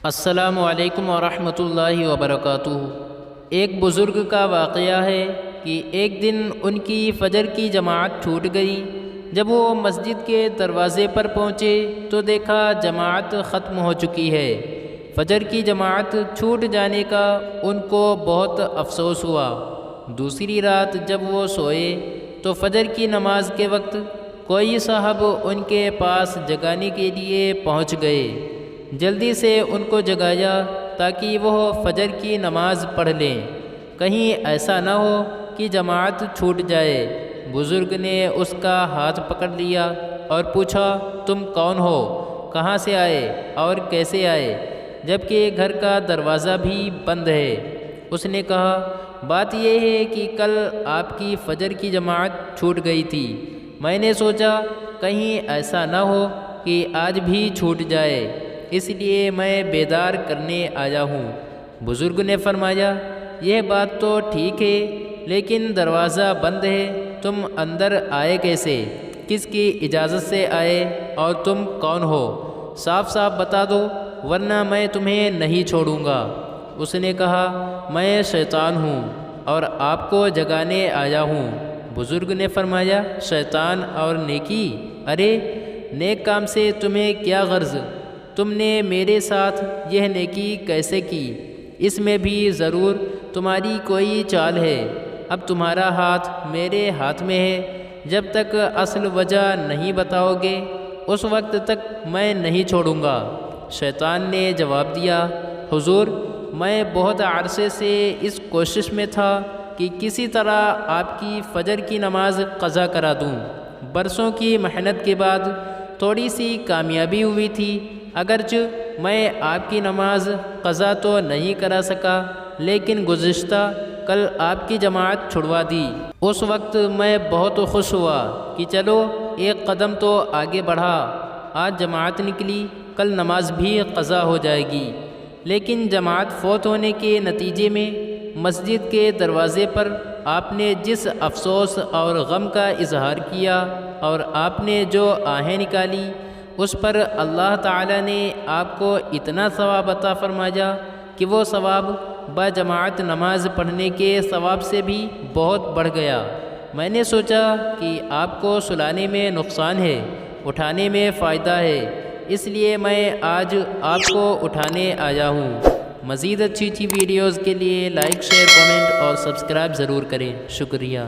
السلام علیکم ورحمۃ اللہ وبرکاتہ۔ ایک بزرگ کا واقعہ ہے کہ ایک دن ان کی فجر کی جماعت چھوٹ گئی۔ جب وہ مسجد کے دروازے پر پہنچے تو دیکھا جماعت ختم ہو چکی ہے۔ فجر کی جماعت چھوٹ جانے کا ان کو بہت افسوس ہوا۔ دوسری رات جب وہ سوئے تو فجر کی نماز کے وقت کوئی صاحب ان کے پاس جگانے کے لیے پہنچ گئے۔ جلدی سے ان کو جگایا تاکہ وہ فجر کی نماز پڑھ لیں، کہیں ایسا نہ ہو کہ جماعت چھوٹ جائے۔ بزرگ نے اس کا ہاتھ پکڑ لیا اور پوچھا، تم کون ہو، کہاں سے آئے اور کیسے آئے، جبکہ گھر کا دروازہ بھی بند ہے؟ اس نے کہا، بات یہ ہے کہ کل آپ کی فجر کی جماعت چھوٹ گئی تھی، میں نے سوچا کہیں ایسا نہ ہو کہ آج بھی چھوٹ جائے، اس لیے میں بیدار کرنے آیا ہوں۔ بزرگ نے فرمایا، یہ بات تو ٹھیک ہے، لیکن دروازہ بند ہے، تم اندر آئے کیسے؟ کس کی اجازت سے آئے اور تم کون ہو؟ صاف صاف بتا دو ورنہ میں تمہیں نہیں چھوڑوں گا۔ اس نے کہا، میں شیطان ہوں اور آپ کو جگانے آیا ہوں۔ بزرگ نے فرمایا، شیطان اور نیکی؟ ارے نیک کام سے تمہیں کیا غرض؟ تم نے میرے ساتھ یہ نیکی کیسے کی؟ اس میں بھی ضرور تمہاری کوئی چال ہے۔ اب تمہارا ہاتھ میرے ہاتھ میں ہے، جب تک اصل وجہ نہیں بتاؤ گے اس وقت تک میں نہیں چھوڑوں گا۔ شیطان نے جواب دیا، حضور میں بہت عرصے سے اس کوشش میں تھا کہ کسی طرح آپ کی فجر کی نماز قضا کرا دوں۔ برسوں کی محنت کے بعد تھوڑی سی کامیابی ہوئی تھی، اگرچہ میں آپ کی نماز قضا تو نہیں کرا سکا، لیکن گزشتہ کل آپ کی جماعت چھڑوا دی۔ اس وقت میں بہت خوش ہوا کہ چلو ایک قدم تو آگے بڑھا، آج جماعت نکلی، کل نماز بھی قضا ہو جائے گی۔ لیکن جماعت فوت ہونے کے نتیجے میں مسجد کے دروازے پر آپ نے جس افسوس اور غم کا اظہار کیا اور آپ نے جو آہیں نکالی، اس پر اللہ تعالی نے آپ کو اتنا ثواب عطا فرمایا کہ وہ ثواب باجماعت نماز پڑھنے کے ثواب سے بھی بہت بڑھ گیا۔ میں نے سوچا کہ آپ کو سلانے میں نقصان ہے، اٹھانے میں فائدہ ہے، اس لیے میں آج آپ کو اٹھانے آیا ہوں۔ مزید اچھی ویڈیوز کے لیے لائک، شیئر، کمنٹ اور سبسکرائب ضرور کریں۔ شکریہ۔